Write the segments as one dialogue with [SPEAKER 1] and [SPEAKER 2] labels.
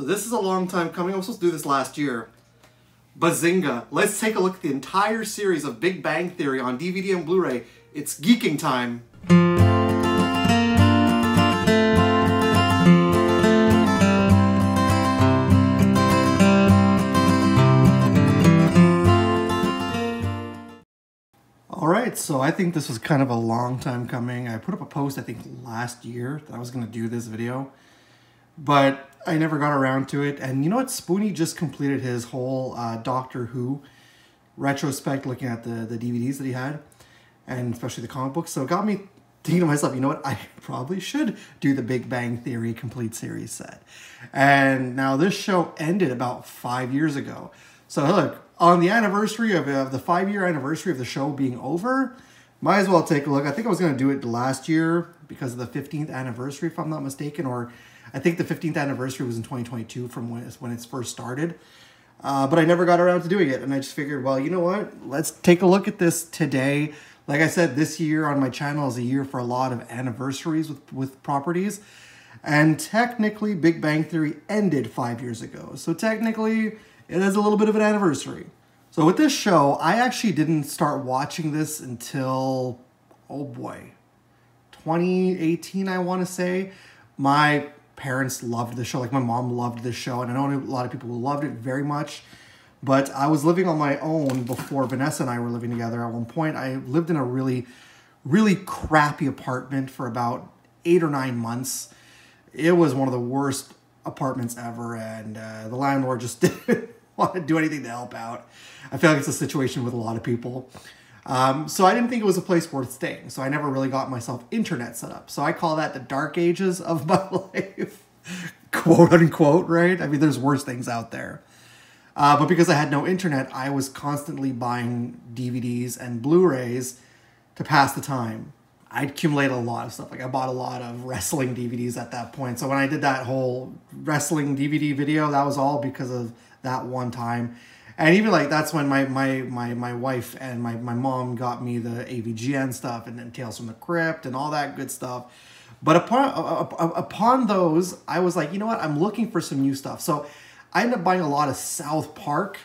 [SPEAKER 1] So this is a long time coming. I was supposed to do this last year. Bazinga. Let's take a look at the entire series of Big Bang Theory on DVD and Blu-ray. It's geeking time. Alright, so I think this was kind of a long time coming. I put up a post, I think, last year that I was going to do this video. But I never got around to it. And you know what? Spoonie just completed his whole Doctor Who retrospect, looking at the DVDs that he had, and especially the comic books. So it got me thinking to myself, you know what? I probably should do the Big Bang Theory complete series set. And now this show ended about 5 years ago. So look, on the anniversary of the 5-year anniversary of the show being over, might as well take a look. I think I was going to do it last year because of the 15th anniversary, if I'm not mistaken, or I think the 15th anniversary was in 2022 from when it first started. But I never got around to doing it, and I just figured, well, you know what? Let's take a look at this today. Like I said, this year on my channel is a year for a lot of anniversaries with properties. And technically, Big Bang Theory ended 5 years ago. So technically, it is a little bit of an anniversary. So with this show, I actually didn't start watching this until, oh boy, 2018, I want to say. My parents loved the show. Like, my mom loved this show, and I know a lot of people who loved it very much. But I was living on my own before Vanessa and I were living together. At one point, I lived in a really, really crappy apartment for about 8 or 9 months. It was one of the worst apartments ever, and the landlord just didn't want to do anything to help out. I feel like it's a situation with a lot of people. So I didn't think it was a place worth staying. So I never really got myself internet set up. So I call that the dark ages of my life, quote unquote, right? I mean, there's worse things out there. But because I had no internet, I was constantly buying DVDs and Blu-rays to pass the time. I accumulated a lot of stuff. Like, I bought a lot of wrestling DVDs at that point. So when I did that whole wrestling DVD video, that was all because of that one time. And even like, that's when my wife and my mom got me the AVGN stuff, and then Tales from the Crypt and all that good stuff. But upon those, I was like, you know what? I'm looking for some new stuff. So I ended up buying a lot of South Park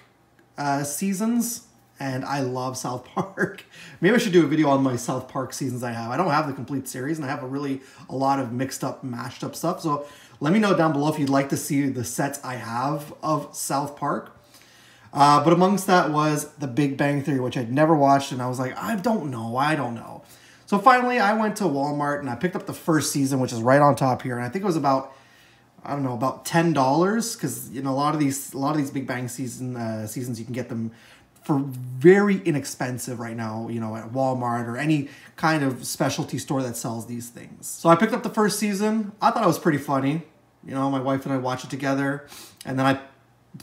[SPEAKER 1] seasons, and I love South Park. Maybe I should do a video on my South Park seasons I have. I don't have the complete series, and I have a lot of mixed up, mashed up stuff. So let me know down below if you'd like to see the sets I have of South Park. But amongst that was the Big Bang Theory, which I'd never watched, and I was like, I don't know. So finally, I went to Walmart, and I picked up the first season, which is right on top here, and I think it was about, I don't know, about $10, because, you know, a lot of these Big Bang seasons, you can get them for very inexpensive right now, you know, at Walmart or any kind of specialty store that sells these things. So I picked up the first season. I thought it was pretty funny. You know, my wife and I watched it together, and then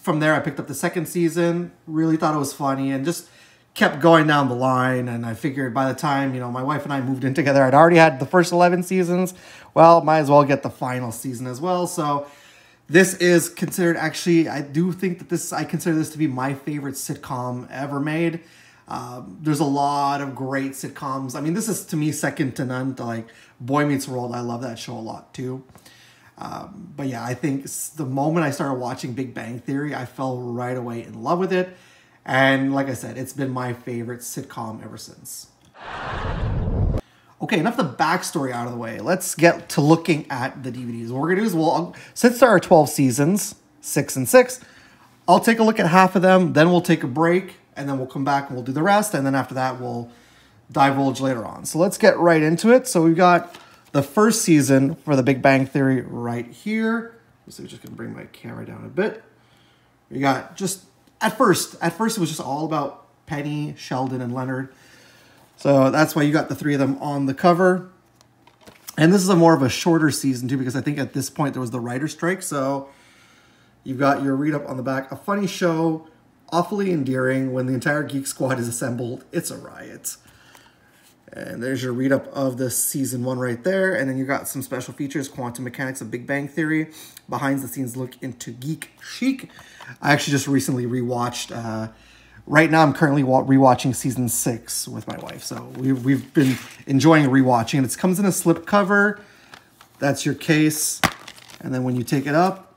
[SPEAKER 1] from there I picked up the second season. Really thought it was funny, and just kept going down the line. And I figured by the time, you know, my wife and I moved in together, I'd already had the first 11 seasons. Well, might as well get the final season as well. So this is considered, actually, I do think that I consider this to be my favorite sitcom ever made. There's a lot of great sitcoms. I mean, this is, to me, second to none to, like, Boy Meets World. I love that show a lot too. But yeah, I think the moment I started watching Big Bang Theory, I fell right away in love with it. And like I said, it's been my favorite sitcom ever since. Okay, enough of the backstory out of the way. Let's get to looking at the DVDs. What we're going to do is, since there are 12 seasons, 6 and 6, I'll take a look at half of them, then we'll take a break, and then we'll come back and we'll do the rest, and then after that, we'll divulge later on. So let's get right into it. So we've got the first season for the Big Bang Theory right here. So we're just going to bring my camera down a bit. We got just, at first it was just all about Penny, Sheldon, and Leonard. So that's why you got the three of them on the cover. And this is more of a shorter season too, because I think at this point there was the writer's strike. So you've got your read up on the back. A funny show, awfully endearing. When the entire Geek Squad is assembled, it's a riot. And there's your read up of the season 1 right there. And then you got some special features, quantum mechanics of Big Bang Theory, behind the scenes look into Geek Chic. I actually just recently rewatched, right now I'm currently rewatching season 6 with my wife. So we've been enjoying rewatching, and it comes in a slip cover. That's your case. And then when you take it up,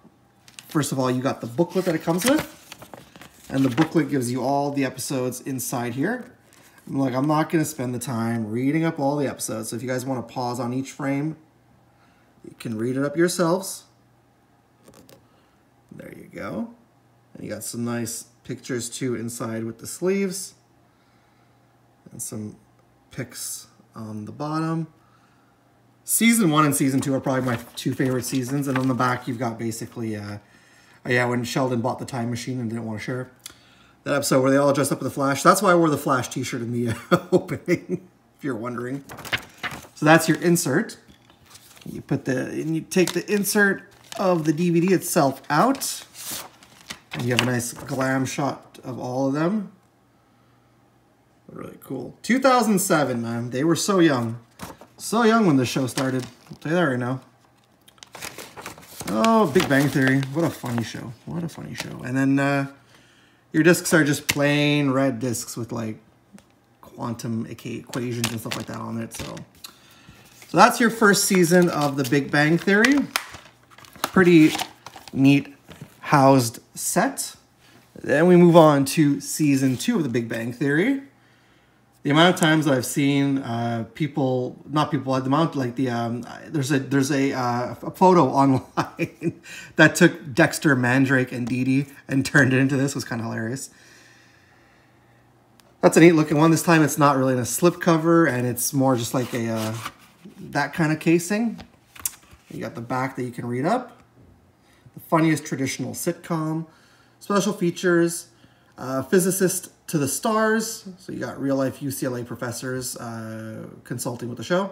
[SPEAKER 1] first of all, you got the booklet that it comes with. And the booklet gives you all the episodes inside here. Like, I'm not going to spend the time reading up all the episodes. So if you guys want to pause on each frame, you can read it up yourselves. There you go. And you got some nice pictures too inside with the sleeves. And some pics on the bottom. Season 1 and Season 2 are probably my 2 favorite seasons. And on the back, you've got basically... yeah, when Sheldon bought the time machine and didn't want to share. That episode where they all dressed up with the Flash. That's why I wore the Flash t-shirt in the opening, if you're wondering. So that's your insert. You take the insert of the DVD itself out. And you have a nice glam shot of all of them. Really cool. 2007, man. They were so young. So young when this show started. I'll tell you that right now. Oh, Big Bang Theory. What a funny show. What a funny show. And then your discs are just plain red discs with like quantum equations and stuff like that on it. So that's your first season of the Big Bang Theory. Pretty neat housed set. Then we move on to Season 2 of the Big Bang Theory. The amount of times that I've seen there's a photo online that took Dexter, Mandrake, and Dee Dee and turned it into this. It was kind of hilarious. That's a neat looking one. This time it's not really in a slip cover, and it's more just like a that kind of casing. You got the back that you can read up. The funniest traditional sitcom. Special features. Physicist to the stars. So you got real life UCLA professors consulting with the show.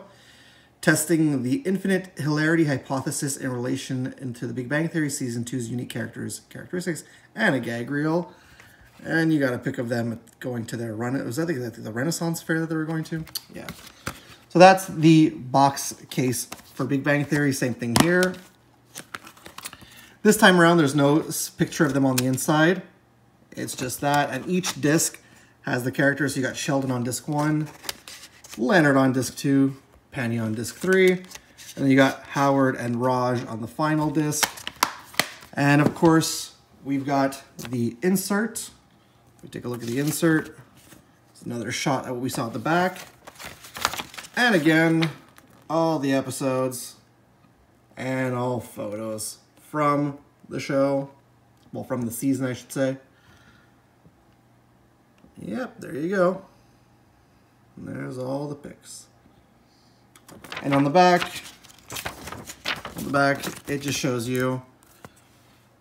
[SPEAKER 1] Testing the infinite hilarity hypothesis in relation into the Big Bang Theory Season 2's unique characteristics, and a gag reel. And you got a pic of them going to their run. Was that the Renaissance fair that they were going to? Yeah. So that's the box case for Big Bang Theory. Same thing here. This time around, there's no picture of them on the inside. It's just that, and each disc has the characters. So you got Sheldon on disc 1, Leonard on disc 2, Penny on disc 3, and then you got Howard and Raj on the final disc. And of course, we've got the insert. We take a look at the insert. It's another shot at what we saw at the back. And again, all the episodes and all photos from the show. Well, from the season, I should say. Yep, there you go. And there's all the pics. And on the back, it just shows you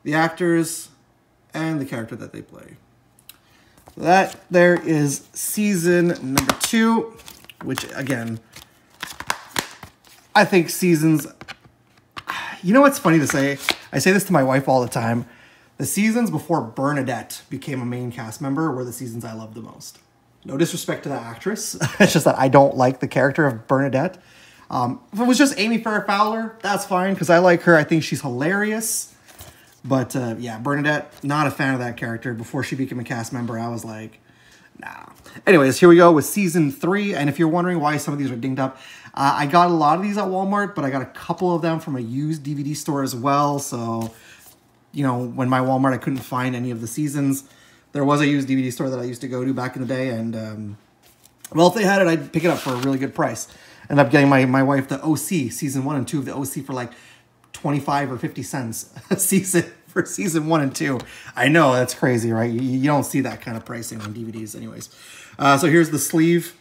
[SPEAKER 1] the actors and the character that they play. So that there is season number 2, which again, I think seasons, you know what's funny to say? I say this to my wife all the time. The seasons before Bernadette became a main cast member were the seasons I loved the most. No disrespect to that actress. It's just that I don't like the character of Bernadette. If it was just Amy Farrah Fowler, that's fine, because I like her. I think she's hilarious. But yeah, Bernadette, not a fan of that character. Before she became a cast member, I was like, nah. Anyways, here we go with season 3. And if you're wondering why some of these are dinged up, I got a lot of these at Walmart, but I got a couple of them from a used DVD store as well. So, you know, when my Walmart, I couldn't find any of the seasons. There was a used DVD store that I used to go to back in the day. And, well, if they had it, I'd pick it up for a really good price. Ended up getting my wife the OC, season 1 and 2 of the OC for like 25 or 50 cents a season for season 1 and 2. I know, that's crazy, right? You don't see that kind of pricing on DVDs anyways. So here's the sleeve,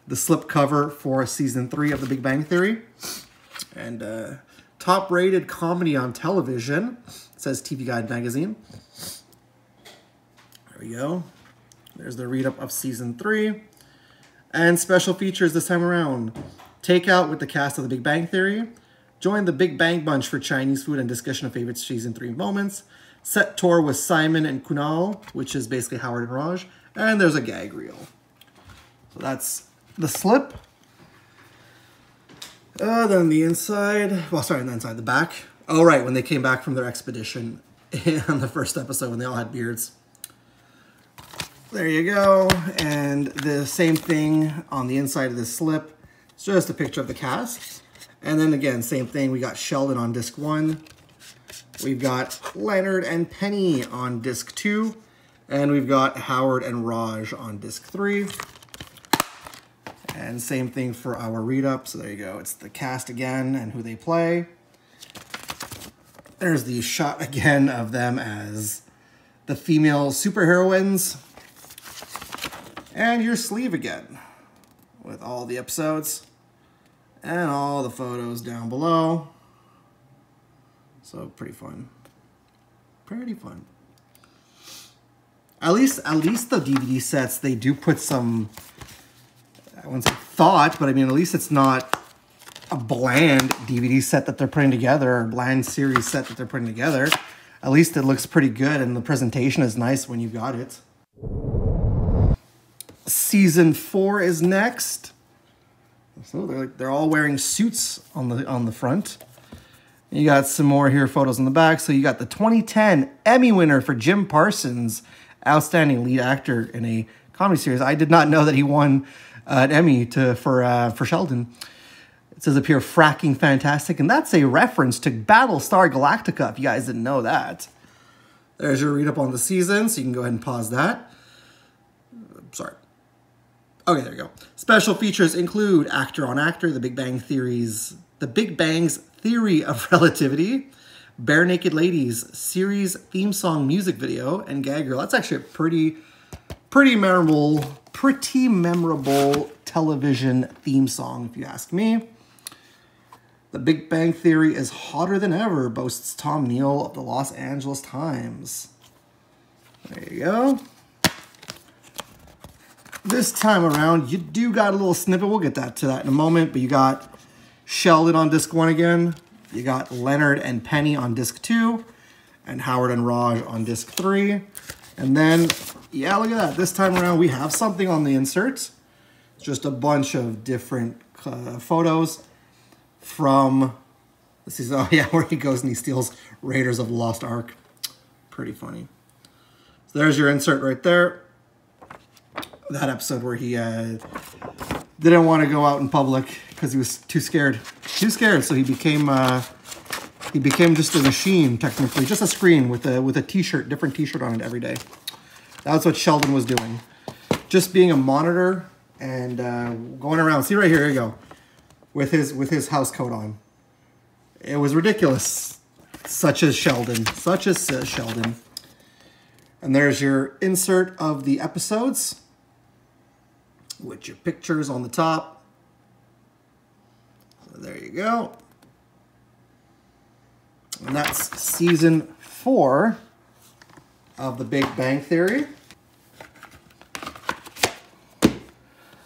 [SPEAKER 1] the slip cover for season 3 of The Big Bang Theory. And top rated comedy on television. It says TV Guide magazine. There we go. There's the read up of season 3. And special features this time around. Takeout with the cast of The Big Bang Theory. Join the Big Bang Bunch for Chinese food and discussion of favorite season 3 moments. Set tour with Simon and Kunal, which is basically Howard and Raj. And there's a gag reel. So that's the slip. Then the inside. Well, sorry, the inside, the back. Oh, right, when they came back from their expedition on the first episode when they all had beards. There you go. And the same thing on the inside of this slip. It's just a picture of the cast. And then again, same thing. We got Sheldon on disc 1. We've got Leonard and Penny on disc 2. And we've got Howard and Raj on disc 3. And same thing for our read-up. So there you go. It's the cast again and who they play. There's the shot again of them as the female superheroines. And your sleeve again with all the episodes and all the photos down below. So pretty fun. Pretty fun. At least the DVD sets, they do put some, I wouldn't say thought, but I mean, at least it's not a bland DVD set that they're putting together, or a bland series set that they're putting together. At least it looks pretty good, and the presentation is nice when you got it. Season 4 is next. So they're all wearing suits on the front. You got some more here photos on the back. So you got the 2010 Emmy winner for Jim Parsons, outstanding lead actor in a comedy series. I did not know that he won an Emmy for Sheldon. It says up here, fracking fantastic, and that's a reference to Battlestar Galactica, if you guys didn't know that. There's your read-up on the season, so you can go ahead and pause that. Sorry. Okay, there you go. Special features include Actor on Actor, The Big Bang's Theory of Relativity, Bare Naked Ladies series theme song music video, and Gag Girl. That's actually a pretty memorable television theme song, if you ask me. The Big Bang Theory is hotter than ever, boasts Tom Neal of the Los Angeles Times. There you go. This time around, you do got a little snippet. We'll get to that in a moment, but you got Sheldon on disc 1 again. You got Leonard and Penny on disc 2, and Howard and Raj on disc 3. And then, yeah, look at that. This time around, we have something on the insert. It's just a bunch of different photos from, this is, oh yeah, where he goes and he steals Raiders of the Lost Ark. Pretty funny. So there's your insert right there. That episode where he didn't want to go out in public because he was too scared. So he became just a machine, technically, just a screen with a t-shirt, different t-shirt on it every day. That's what Sheldon was doing, just being a monitor and going around. See right here, you go, with his house coat on. It was ridiculous, such as Sheldon. And there's your insert of the episodes, with your pictures on the top. So there you go. And that's season 4 of The Big Bang Theory.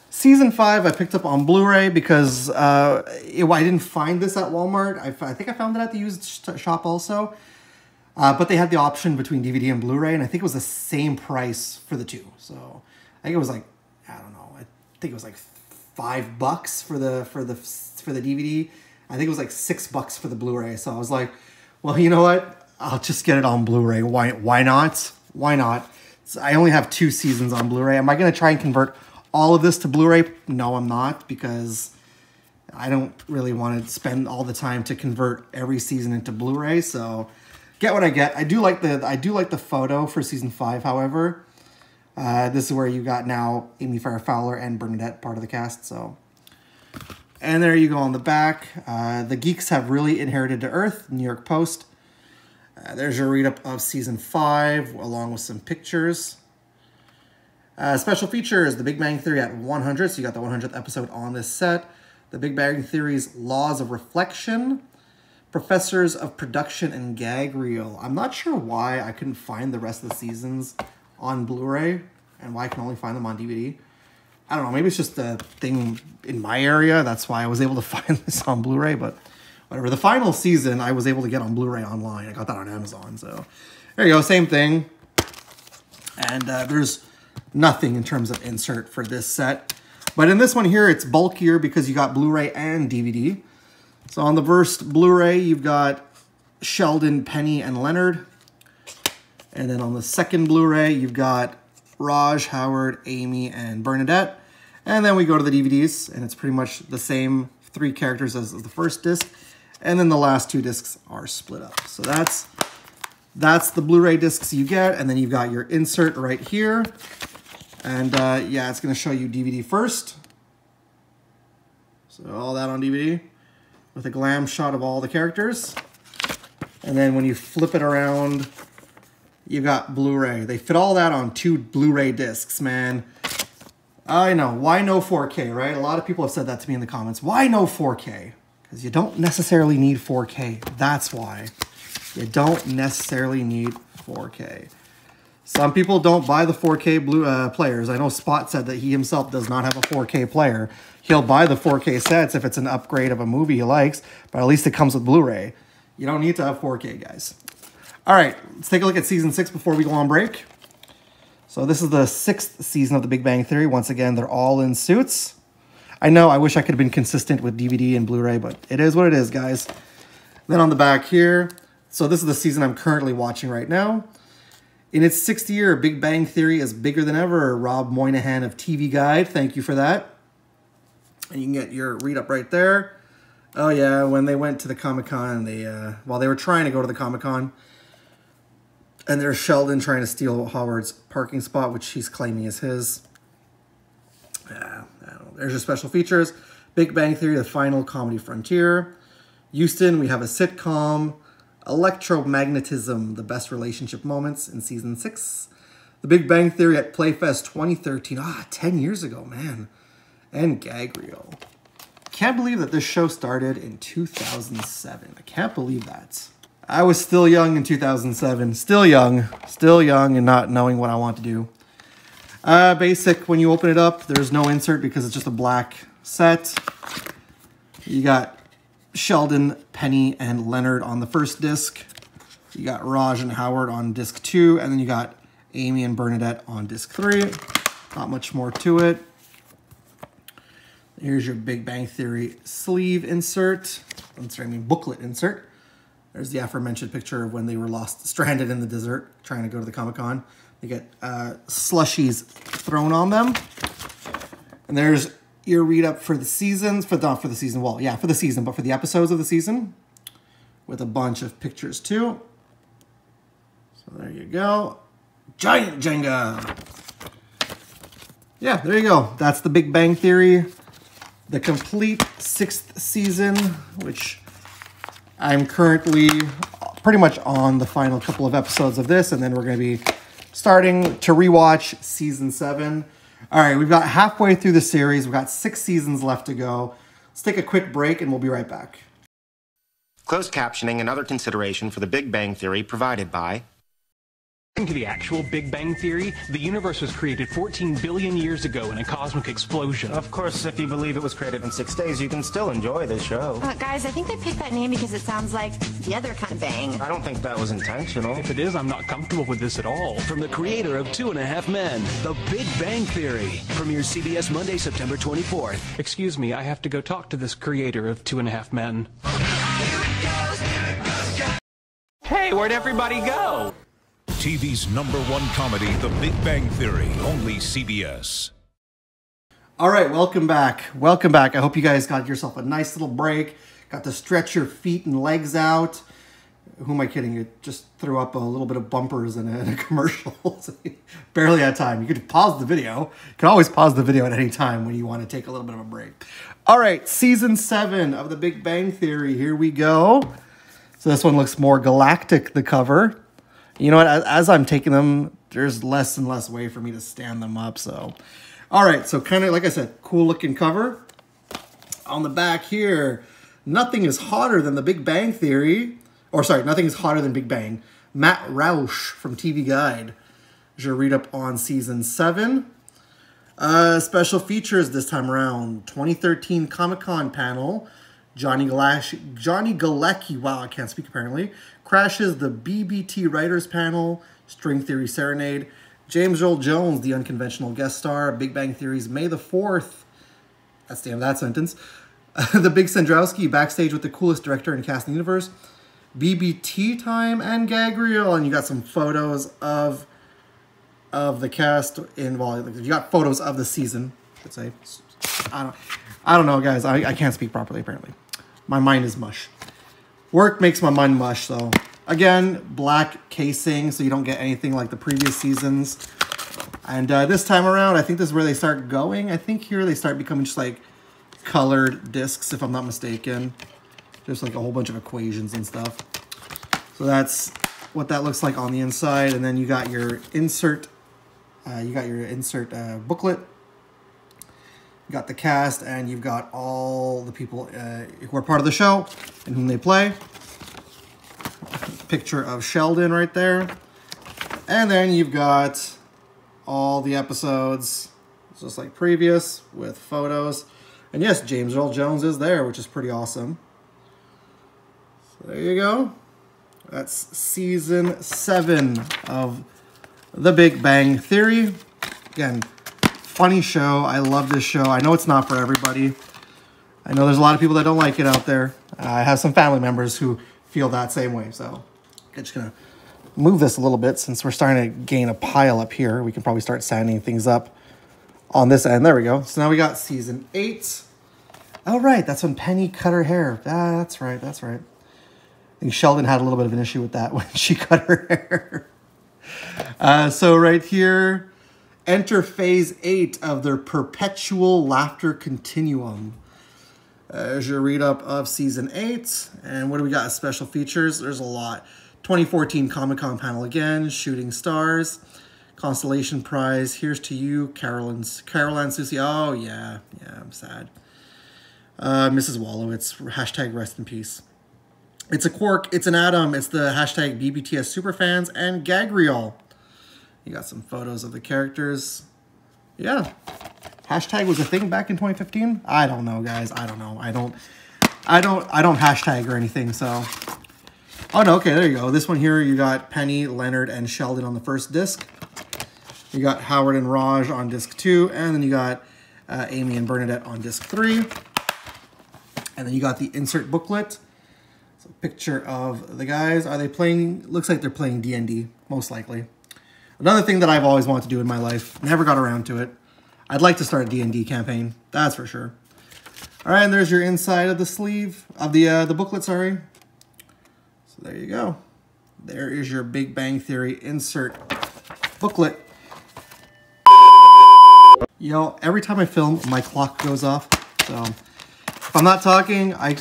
[SPEAKER 1] Season 5 I picked up on Blu-ray because I didn't find this at Walmart. I think I found it at the used shop also. But they had the option between DVD and Blu-ray, and I think it was the same price for the two. So I think it was like, I don't know, I think it was like $5 for the DVD. I think it was like $6 for the Blu-ray. So I was like, well, you know what? I'll just get it on Blu-ray. Why not? Why not? So I only have 2 seasons on Blu-ray. Am I going to try and convert all of this to Blu-ray? No, I'm not, because I don't really want to spend all the time to convert every season into Blu-ray. So get what I get. I do like the photo for season 5, however. This is where you got now Amy Farrah Fowler and Bernadette part of the cast. So, and there you go on the back. The geeks have really inherited to Earth. New York Post. There's your read-up of season 5, along with some pictures. Special features: The Big Bang Theory at 100. So you got the 100th episode on this set. The Big Bang Theory's Laws of Reflection. Professors of Production and Gag Reel. I'm not sure why I couldn't find the rest of the seasons on Blu-ray and why I can only find them on DVD. I don't know, maybe it's just a thing in my area. That's why I was able to find this on Blu-ray, but whatever. The final season I was able to get on Blu-ray online. I got that on Amazon, so there you go, same thing. And there's nothing in terms of insert for this set. But in this one here, it's bulkier because you got Blu-ray and DVD. So on the first Blu-ray, you've got Sheldon, Penny, and Leonard. And then on the second Blu-ray, you've got Raj, Howard, Amy, and Bernadette. And then we go to the DVDs, and it's pretty much the same 3 characters as the first disc. And then the last 2 discs are split up. So that's That's the Blu-ray discs you get, and then you've got your insert right here. And yeah, it's going to show you DVD first. So all that on DVD with a glam shot of all the characters. And then when you flip it around, you got Blu-ray. They fit all that on 2 Blu-ray discs, man. I know, why no 4K, right? A lot of people have said that to me in the comments. Why no 4K? Because you don't necessarily need 4K. That's why. You don't necessarily need 4K. Some people don't buy the 4K players. I know Spot said that he himself does not have a 4K player. He'll buy the 4K sets if it's an upgrade of a movie he likes, but at least it comes with Blu-ray. You don't need to have 4K, guys. All right, let's take a look at Season 6 before we go on break. So this is the 6th season of The Big Bang Theory. Once again, they're all in suits. I know, I wish I could have been consistent with DVD and Blu-ray, but it is what it is, guys. Then on the back here, so this is the season I'm currently watching right now. In its 6th year, Big Bang Theory is bigger than ever. Rob Moynihan of TV Guide, thank you for that. And you can get your read-up right there. Oh yeah, when they went to the Comic-Con, they were trying to go to the Comic-Con, and there's Sheldon trying to steal Howard's parking spot, which he's claiming is his. I don't know. There's your special features. Big Bang Theory, the final comedy frontier. Houston, we have a sitcom. Electromagnetism, the best relationship moments in Season 6. The Big Bang Theory at Playfest 2013. 10 years ago, man. And Gag Reel. Can't believe that this show started in 2007. I can't believe that. I was still young in 2007. Still young and not knowing what I want to do. Basic, when you open it up, there's no insert because it's just a black set. You got Sheldon, Penny, and Leonard on the first disc. You got Raj and Howard on disc 2, and then you got Amy and Bernadette on disc 3. Not much more to it. Here's your Big Bang Theory sleeve insert. Booklet insert. There's the aforementioned picture of when they were stranded in the desert, trying to go to the Comic-Con. They get slushies thrown on them. And there's your read-up for the seasons, for the season, but for the episodes of the season, with a bunch of pictures too. So there you go. Giant Jenga. Yeah, there you go. That's the Big Bang Theory. The complete 6th season, which I'm currently pretty much on the final couple of episodes of this, and then we're going to be starting to rewatch Season 7. All right, we've got halfway through the series. We've got 6 seasons left to go. Let's take a quick break, and we'll be right back.
[SPEAKER 2] Closed captioning and other consideration for The Big Bang Theory provided by...
[SPEAKER 3] According to the actual Big Bang Theory, the universe was created 14 billion years ago in a cosmic explosion.
[SPEAKER 2] Of course, if you believe it was created in 6 days, you can still enjoy the show.
[SPEAKER 4] Guys, I think they picked that name because it sounds like the other kind of bang.
[SPEAKER 2] I don't think that was intentional.
[SPEAKER 3] If it is, I'm not comfortable with this at all.
[SPEAKER 5] From the creator of 2.5 Men, The Big Bang Theory. Premieres CBS Monday, September 24th.
[SPEAKER 3] Excuse me, I have to go talk to this creator of 2.5 Men. Hey, where'd everybody go?
[SPEAKER 6] TV's #1 comedy, The Big Bang Theory, only CBS.
[SPEAKER 1] All right, welcome back. Welcome back. I hope you guys got yourself a nice little break. Got to stretch your feet and legs out. Who am I kidding? It just threw up a little bit of bumpers in a commercial. So barely had time. You could pause the video. You can always pause the video at any time when you want to take a little bit of a break. All right, Season 7 of The Big Bang Theory. Here we go. So this one looks more galactic, the cover. You know what, as I'm taking them, there's less and less way for me to stand them up, so. All right, so kind of, like I said, cool looking cover. On the back here, nothing is hotter than The Big Bang Theory. Or sorry, nothing is hotter than Big Bang. Matt Roush from TV Guide. There's your read up on Season 7. Special features this time around. 2013 Comic-Con panel. Johnny Galecki, wow, I can't speak apparently, crashes the BBT Writers Panel, String Theory Serenade, James Earl Jones, the unconventional guest star, Big Bang Theory's May the 4th, that's the end of that sentence, the Big Sandrowski, backstage with the coolest director and cast in the universe, BBT time, and Gag Reel, and you got some photos of the cast involved, you got photos of the season, let's say, I don't know, guys, I can't speak properly apparently. My mind is mush. Work makes my mind mush, so Again, black casing, so you don't get anything like the previous seasons. And this time around, I think this is where they start going. I think here they start becoming just like colored discs, if I'm not mistaken. There's like a whole bunch of equations and stuff. So that's what that looks like on the inside. And then you got your insert, booklet. You got the cast, and you've got all the people who are part of the show and whom they play. Picture of Sheldon right there. And then you've got all the episodes, just like previous, with photos. And yes, James Earl Jones is there, which is pretty awesome. So there you go. That's season 7 of The Big Bang Theory. Again, funny show. I love this show. I know it's not for everybody. I know there's a lot of people that don't like it out there. I have some family members who feel that same way, so I'm just gonna move this a little bit since we're starting to gain a pile up here. We can probably start sanding things up on this end. There we go. So now we got season 8. Oh, right. That's when Penny cut her hair. That's right. That's right. I think Sheldon had a little bit of an issue with that when she cut her hair. So right here, enter phase 8 of their perpetual laughter continuum. There's your read-up of Season 8. And what do we got as special features? There's a lot. 2014 Comic-Con panel again. Shooting Stars. Constellation Prize. Here's to you, Caroline Susie. Oh, yeah. Yeah, I'm sad. Mrs. Wallowitz. Hashtag rest in peace. It's a Quark. It's an Atom. It's the hashtag BBTS Superfans and Gag Reel. You got some photos of the characters. Yeah. Hashtag was a thing back in 2015? I don't know, guys. I don't know. I don't hashtag or anything, so. Oh, no, okay, there you go. This one here, you got Penny, Leonard, and Sheldon on the first disc. You got Howard and Raj on disc 2, and then you got Amy and Bernadette on disc 3. And then you got the insert booklet. It's a picture of the guys. Are they playing? Looks like they're playing D&D, most likely. Another thing that I've always wanted to do in my life. Never got around to it. I'd like to start a D&D campaign. That's for sure. All right, and there's your inside of the sleeve, of the booklet, sorry. So there you go. There is your Big Bang Theory insert booklet. You know, every time I film, my clock goes off. So if I'm not talking, I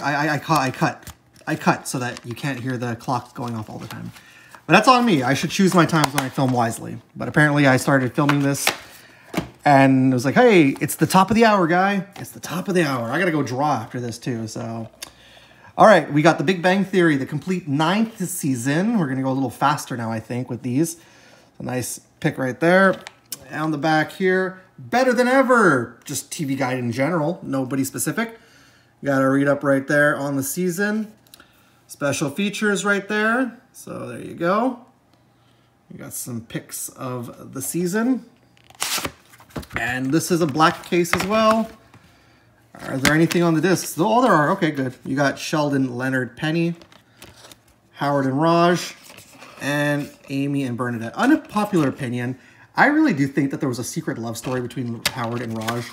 [SPEAKER 1] cut so that you can't hear the clock going off all the time. But that's on me. I should choose my times when I film wisely. But apparently I started filming this and it was like, hey, it's the top of the hour, guy. It's the top of the hour. I got to go draw after this too, so. All right, we got The Big Bang Theory, the complete 9th season. We're going to go a little faster now, I think, with these. A nice pick right there. On the back here, better than ever. Just TV guide in general, nobody specific. You got a read up right there on the season. Special features right there. So there you go. You got some pics of the season. And this is a black case as well. Are there anything on the discs? Oh, there are. Okay, good. You got Sheldon, Leonard, Penny, Howard and Raj, and Amy and Bernadette. Unpopular opinion, I really do think that there was a secret love story between Howard and Raj.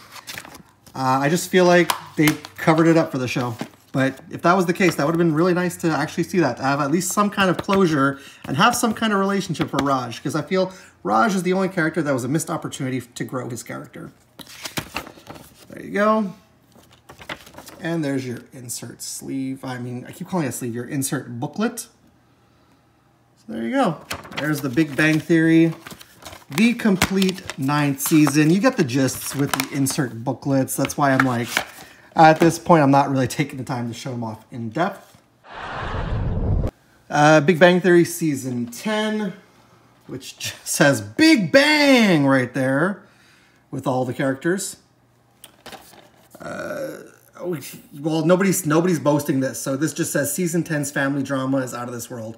[SPEAKER 1] I just feel like they covered it up for the show. But if that was the case, that would have been really nice to actually see that, to have at least some kind of closure and have some kind of relationship for Raj, because I feel Raj is the only character that was a missed opportunity to grow his character. There you go. And there's your insert sleeve. I mean, I keep calling it a sleeve, your insert booklet. So there you go. There's The Big Bang Theory, the complete 9th season. You get the gists with the insert booklets. That's why I'm like, at this point, I'm not really taking the time to show them off in depth. Big Bang Theory Season 10, which says Big Bang right there with all the characters. Well, nobody's boasting this, so this just says Season 10's family drama is out of this world.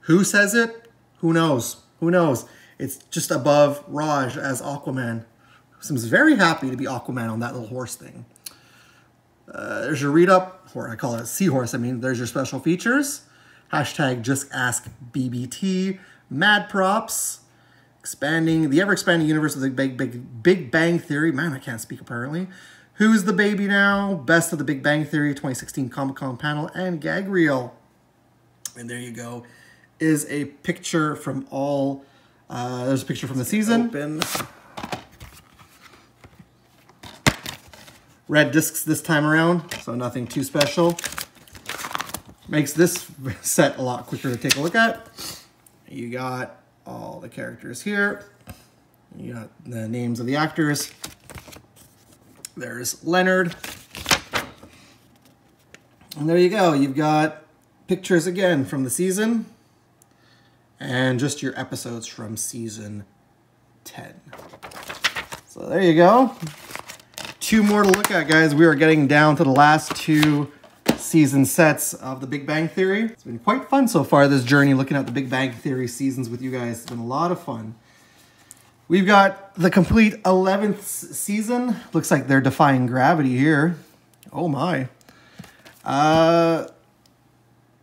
[SPEAKER 1] Who says it? Who knows? Who knows? It's just above Raj as Aquaman. Seems very happy to be Aquaman on that little horse thing. There's your read-up, or I call it a seahorse, I mean, there's your special features. Hashtag just ask BBT. Mad props. Expanding, the ever-expanding universe of the Big Bang Theory. Man, I can't speak apparently. Who's the baby now? Best of the Big Bang Theory 2016 Comic-Con panel and gag reel. And there you go. is a picture from all, there's a picture from the season. Open. Red discs this time around, so nothing too special. Makes this set a lot quicker to take a look at. You got all the characters here. You got the names of the actors. There's Leonard. And there you go. You've got pictures again from the season. And just your episodes from season 10. So there you go. 2 more to look at, guys. We are getting down to the last 2 season sets of The Big Bang Theory. It's been quite fun so far, this journey, looking at The Big Bang Theory seasons with you guys. It's been a lot of fun. We've got the complete 11th season. Looks like they're defying gravity here. Oh my.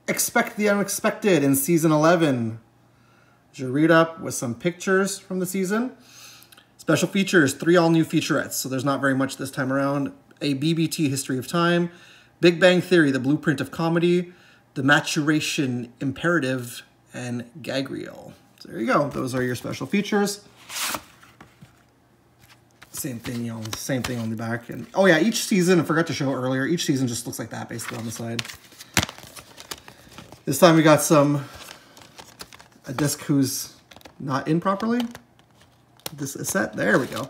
[SPEAKER 1] Expect the unexpected in season 11. There's your read up with some pictures from the season. Special features, 3 all-new featurettes, so there's not very much this time around. A BBT History of Time, Big Bang Theory, The Blueprint of Comedy, The Maturation Imperative, and Gag Reel. So there you go. Those are your special features. Same thing, you know, same thing on the back. And oh yeah, each season, I forgot to show earlier, each season just looks like that basically on the side. This time we got a disc who's not in properly. This is set. There we go.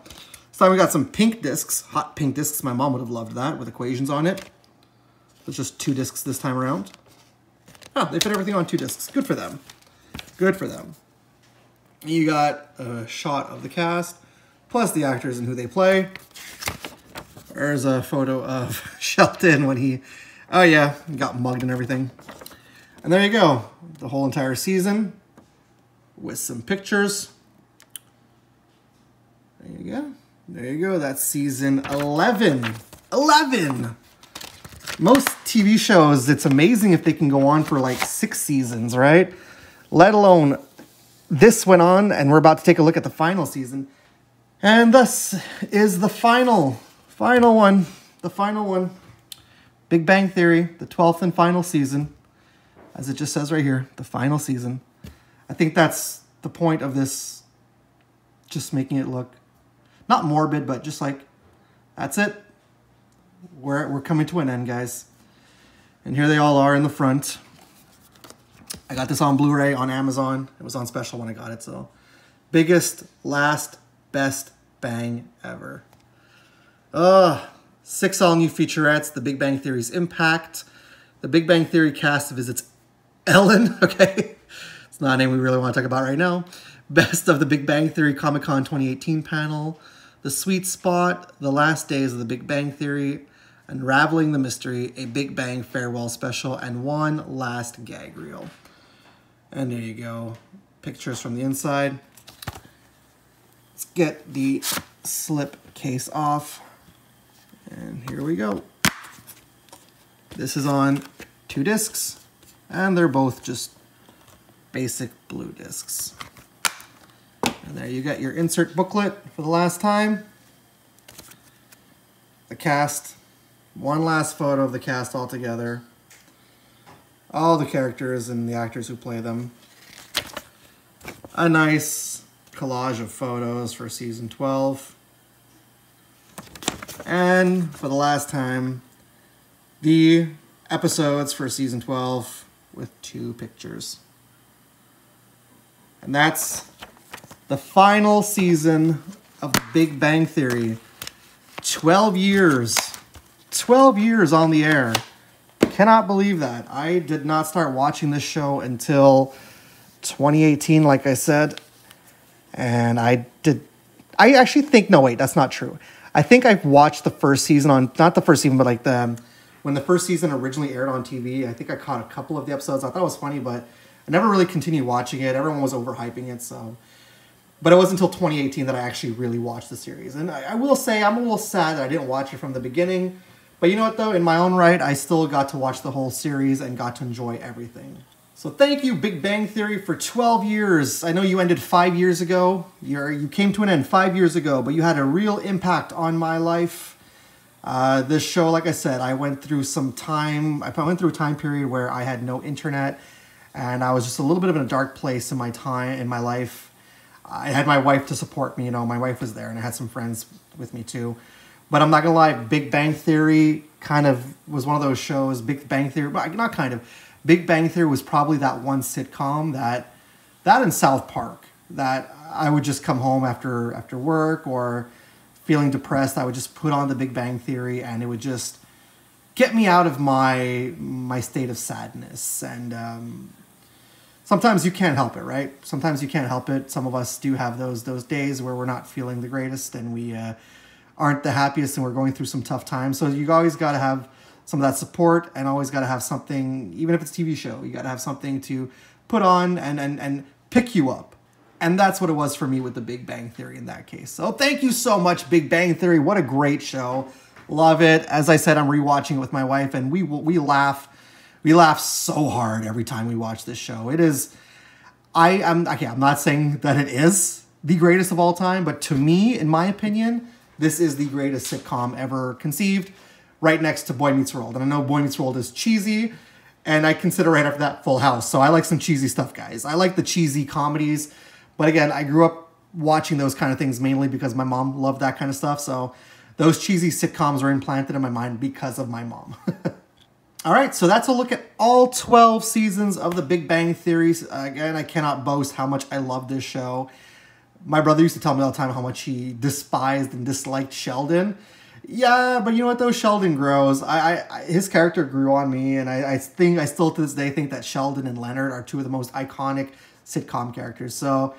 [SPEAKER 1] This time we got some pink discs, hot pink discs. My mom would have loved that with equations on it. There's just 2 discs this time around. Oh, they fit everything on 2 discs. Good for them. Good for them. You got a shot of the cast, plus the actors and who they play. There's a photo of Shelton when he, oh yeah, got mugged and everything. And there you go. The whole entire season with some pictures. There you go. There you go. That's season 11. 11! Most TV shows, it's amazing if they can go on for like 6 seasons, right? Let alone this went on, and we're about to take a look at the final season. And thus is the final one. The final one. Big Bang Theory, the 12th and final season. As it just says right here, the final season. I think that's the point of this, just making it look not morbid, but just like, that's it. We're coming to an end, guys. And here they all are in the front. I got this on Blu-ray on Amazon. It was on special when I got it, so. Biggest, last, best bang ever. 6 all-new featurettes. The Big Bang Theory's Impact. The Big Bang Theory cast visits Ellen, okay? It's not a name we really want to talk about right now. Best of the Big Bang Theory Comic-Con 2018 panel. The Sweet Spot, The Last Days of the Big Bang Theory, Unraveling the Mystery, a Big Bang Farewell Special, and one last gag reel. And there you go. Pictures from the inside. Let's get the slip case off. And here we go. This is on 2 discs, and they're both just basic blue discs. And there you got your insert booklet for the last time. The cast. One last photo of the cast all together. All the characters and the actors who play them. A nice collage of photos for season 12. And for the last time, the episodes for season 12 with 2 pictures. And that's the final season of The Big Bang Theory. 12 years. 12 years on the air. Cannot believe that. I did not start watching this show until 2018, like I said. And I actually think, no wait, that's not true. I think I've watched the first season on, not the first season, but like when the first season originally aired on TV, I think I caught a couple of the episodes. I thought it was funny, but I never really continued watching it. Everyone was overhyping it, so. But it wasn't until 2018 that I actually really watched the series. And I will say, I'm a little sad that I didn't watch it from the beginning. But you know what, though? In my own right, I still got to watch the whole series and got to enjoy everything. So thank you, Big Bang Theory, for 12 years. I know you ended 5 years ago. You came to an end 5 years ago, but you had a real impact on my life. This show, like I said, I went through some time. I went through a time period where I had no internet. and I was just a little bit of in a dark place in my life. I had my wife to support me, you know, my wife was there, and I had some friends with me too. But I'm not gonna lie, Big Bang Theory kind of was one of those shows, Big Bang Theory, but not kind of. Big Bang Theory was probably that one sitcom that in South Park, that I would just come home after work or feeling depressed, I would just put on the Big Bang Theory, and it would just get me out of my state of sadness. And sometimes you can't help it, right? Sometimes you can't help it. Some of us do have those days where we're not feeling the greatest, and we aren't the happiest, and we're going through some tough times. So you always got to have some of that support, and always got to have something, even if it's a TV show, you got to have something to put on and pick you up. And that's what it was for me with the Big Bang Theory in that case. So thank you so much, Big Bang Theory. What a great show. Love it. As I said, I'm rewatching it with my wife, and we laugh. We laugh so hard every time we watch this show. It is, I'm not saying that it is the greatest of all time, but to me, in my opinion, this is the greatest sitcom ever conceived, right next to Boy Meets World. And I know Boy Meets World is cheesy, and I consider right after that Full House. So I like some cheesy stuff, guys. I like the cheesy comedies. But again, I grew up watching those kind of things mainly because my mom loved that kind of stuff. So those cheesy sitcoms are implanted in my mind because of my mom. All right, so that's a look at all 12 seasons of The Big Bang Theory. Again, I cannot boast how much I love this show. My brother used to tell me all the time how much he despised and disliked Sheldon. Yeah, but you know what though? Sheldon grows. His character grew on me, and I still to this day think that Sheldon and Leonard are two of the most iconic sitcom characters. So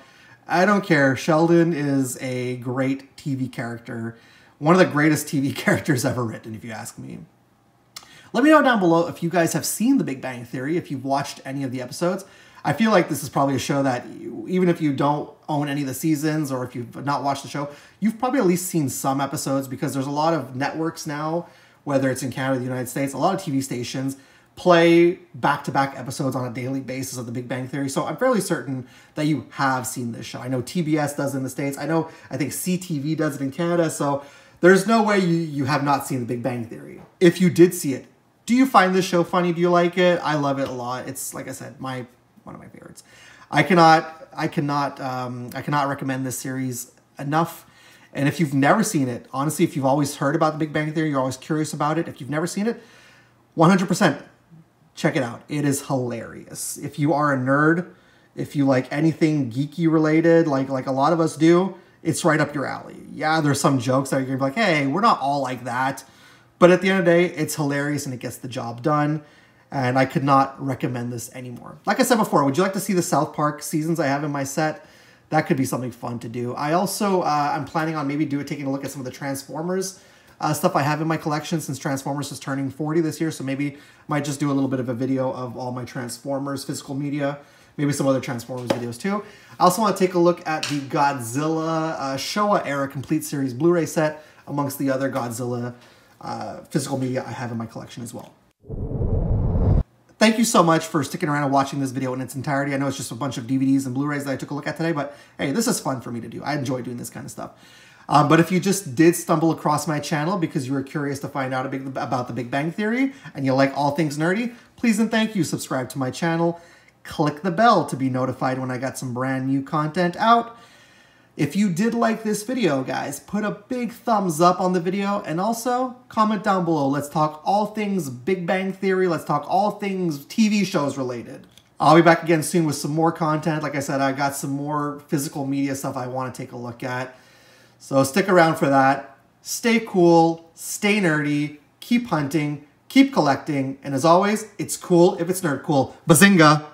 [SPEAKER 1] I don't care. Sheldon is a great TV character. One of the greatest TV characters ever written, if you ask me. Let me know down below if you guys have seen The Big Bang Theory, if you've watched any of the episodes. I feel like this is probably a show that even if you don't own any of the seasons, or if you've not watched the show, you've probably at least seen some episodes, because there's a lot of networks now, whether it's in Canada or the United States, a lot of TV stations play back-to-back episodes on a daily basis of The Big Bang Theory. So I'm fairly certain that you have seen this show. I know TBS does it in the States. I think CTV does it in Canada. So there's no way you have not seen The Big Bang Theory. If you did see it, do you find this show funny? Do you like it? I love it a lot. It's, like I said, one of my favorites. I cannot recommend this series enough. And if you've never seen it, honestly, if you've always heard about The Big Bang Theory, you're always curious about it. If you've never seen it, 100%. Check it out. It is hilarious. If you are a nerd, if you like anything geeky related, like a lot of us do, it's right up your alley. Yeah, there's some jokes that you're gonna be like, hey, we're not all like that. But at the end of the day, it's hilarious and it gets the job done. And I could not recommend this anymore. Like I said before, would you like to see the South Park seasons I have in my set? That could be something fun to do. I also, I'm planning on maybe taking a look at some of the Transformers stuff I have in my collection, since Transformers is turning 40 this year. So maybe might just do a little bit of a video of all my Transformers physical media, maybe some other Transformers videos too. I also want to take a look at the Godzilla Showa era complete series Blu-ray set, amongst the other Godzilla physical media I have in my collection as well. Thank you so much for sticking around and watching this video in its entirety. I know it's just a bunch of DVDs and Blu-rays that I took a look at today, but hey, this is fun for me to do. I enjoy doing this kind of stuff. But if you just did stumble across my channel because you were curious to find out about The Big Bang Theory and you like all things nerdy, please and thank you, subscribe to my channel. Click the bell to be notified when I got some brand new content out. If you did like this video, guys, put a big thumbs up on the video, and also comment down below. Let's talk all things Big Bang Theory. Let's talk all things TV shows related. I'll be back again soon with some more content. Like I said, I got some more physical media stuff I want to take a look at. So stick around for that. Stay cool, stay nerdy, keep hunting, keep collecting, and as always, it's cool if it's nerd cool. Bazinga!